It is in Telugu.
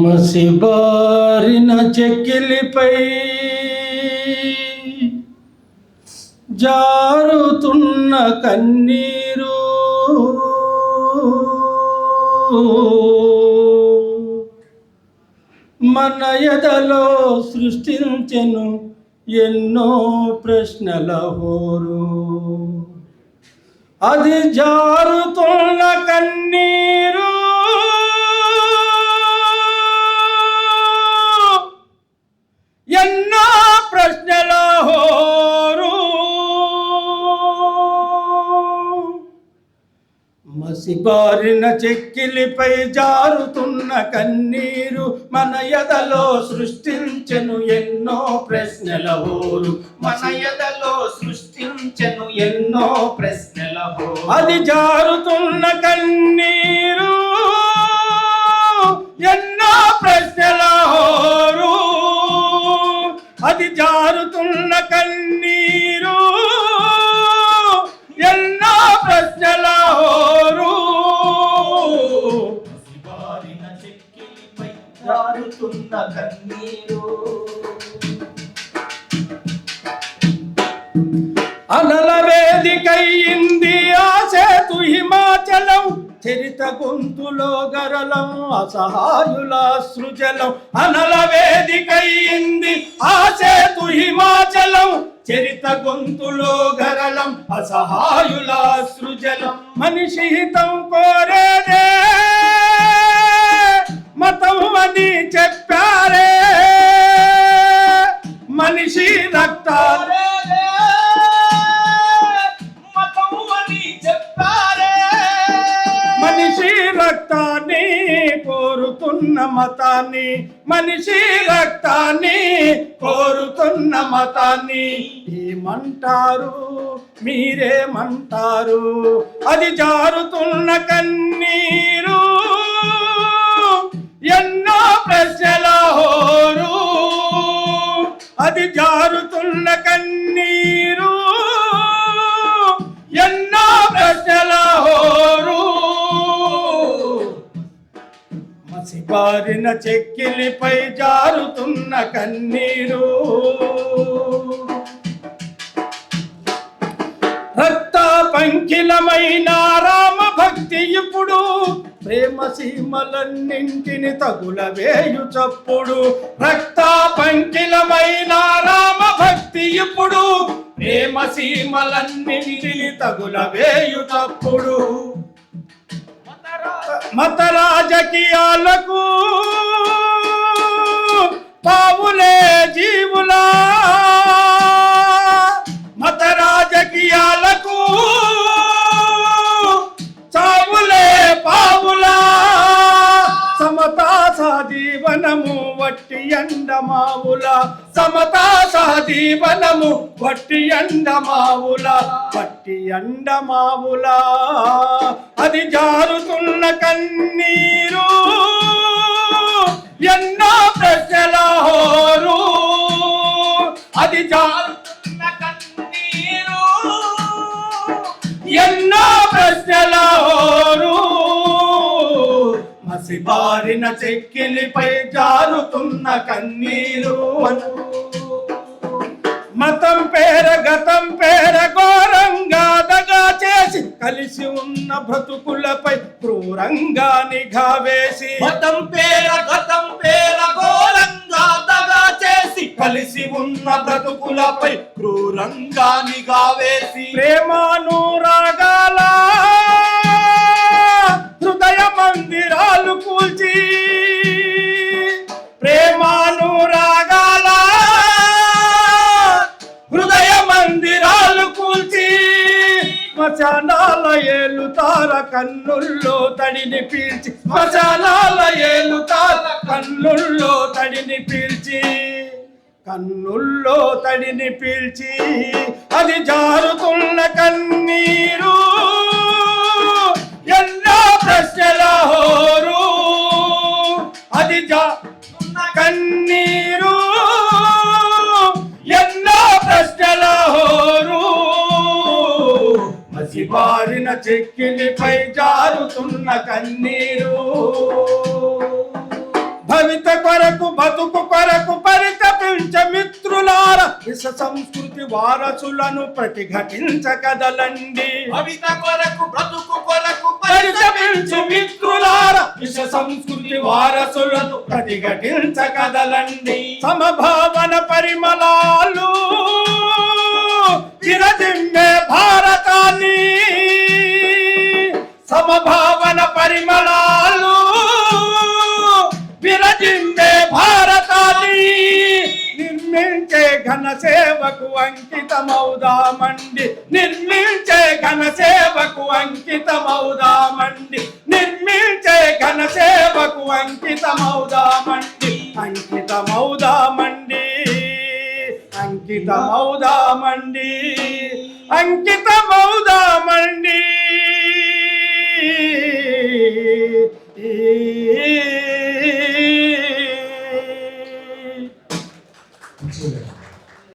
మసిబారిన చెక్కిలిపై జారుతున్న కన్నీరు మన ఎదలో సృష్టించెను ఎన్నో ప్రశ్నల హోరు. అది జారుతున్న కన్నీరు ఎన్నో ప్రశ్నల హోరు. మసిబారిన చెక్కిలిపై జారుతున్న కన్నీరు మన ఎదలో సృష్టించెను ఎన్నో ప్రశ్నల హోరు. మన ఎదలో సృష్టించెను ఎన్నో ప్రశ్నల హోరు. అది జారుతున్న కన్నీరు ఎన్నో ప్రశ్నల హోరు. అది జారుతున్న కన్నీరు ఎన్నో ప్రశ్నల హోరు. మసిబారిన చెక్కిలిపై జారుతున్న కన్నీరు. అనల వేదికయింది ఆ సేతు హిమాచలం, చరిత గొంతులో గరలం అసహాయుల సృజలం. అనల వేదికయింది ఆ సేతు హిమాచలం, చరిత గొంతులో గరలం అసహాయుల సృజలం. మనిషి హితం కోరేదే మతం అని చెప్పారే, మనిషి రక్తాలు మనిషి రక్తాన్ని కోరుతున్న మతాన్ని, మనిషి రక్తాన్ని కోరుతున్న మతాన్ని ఏమంటారు మీరేమంటారు? అది జారుతున్న కన్నీరు ఎన్నో ప్రశ్నల హోరు. అది జారుతున్న కన్నీరు ఎన్నో ప్రశ్నల హోరు. మసిబారిన చెక్కిలిపై జారుతున్న కన్నీరు. రక్త పంకిలమైన రామ భక్తి ఇప్పుడు ప్రేమ సీమలన్నింటిని తగులవేయు చప్పుడు. రక్త పంకిలమైన రామ భక్తి ఇప్పుడు ప్రేమ సీమలన్నింటిని తగులవేయు చప్పుడు. మత రాజకీయాలకు పావులే జీవులా, మత రాజకీయాలకు చావులే పావులా. సమతా సహజీవనము వట్టి ఎండమావుల, సమతా సహజీవనము వట్టి ఎండమావుల, వట్టి ఎండమావుల. అది జారుతున్న కన్నీరు ఎన్నో ప్రశ్నల హోరు. అది జారుతున్న కన్నీరు ఎన్నో ప్రశ్నల హోరు. మసిబారిన చెక్కిలిపై జారుతున్న కన్నీరు. మతం పేర గతం పేర ఘోరంగా దగా చేసి కలిసి ఉన్న బ్రతుకులపై క్రూరంగా నిఘా వేసి, మతం పేర గతం పేర ఘోరంగా దగా చేసి కలిసి ఉన్న బ్రతుకులపై క్రూరంగా నిఘా వేసి, ప్రేమానురాగాల హృదయ మందిరాలు కూల్చి, ప్రేమానురాగాల హృదయ మందిరాలు కూల్చి, శ్మశానాల ఏలుతార కన్నుల్లో తడిని పీల్చి, శ్మశానాల ఏలుతార కన్నుల్లో తడిని పీల్చి, కన్నుల్లో తడిని పీల్చి. అది జారుతున్న కన్నీరు ఎన్నో ప్రశ్నల హోరు. అది జారుతున్న కన్నీరు ఎన్నో ప్రశ్నల హోరు. మసిబారిన చెక్కిలిపై జారుతున్న కన్నీరు. భవిత కొరకు బతుకు కొరకు పరితపించ మిత్రులార విష సంస్కృతి వారసులను ప్రతిఘటించకదలండి. భవిత కొరకు బ్రతుకు కొరకు పరితపించు మిత్రులార విష సంస్కృతి వారసులను ప్రతిఘటించకదలండి. సమభావన పరిమళాలు విరజిమ్మే భారతాన్ని, సమభావన పరిమళాలు విరజిమ్మే భారతాన్ని నిర్మించే ఘన సేవకు అంకితమౌదామండి. నిర్మించే ఘన సేవకు అంకితమౌదామండి. నిర్మించే ఘన సేవకు అంకితమౌదామండి. అంకితమౌదామండి. అంకితమౌదామండి. అంకితమౌదామండి.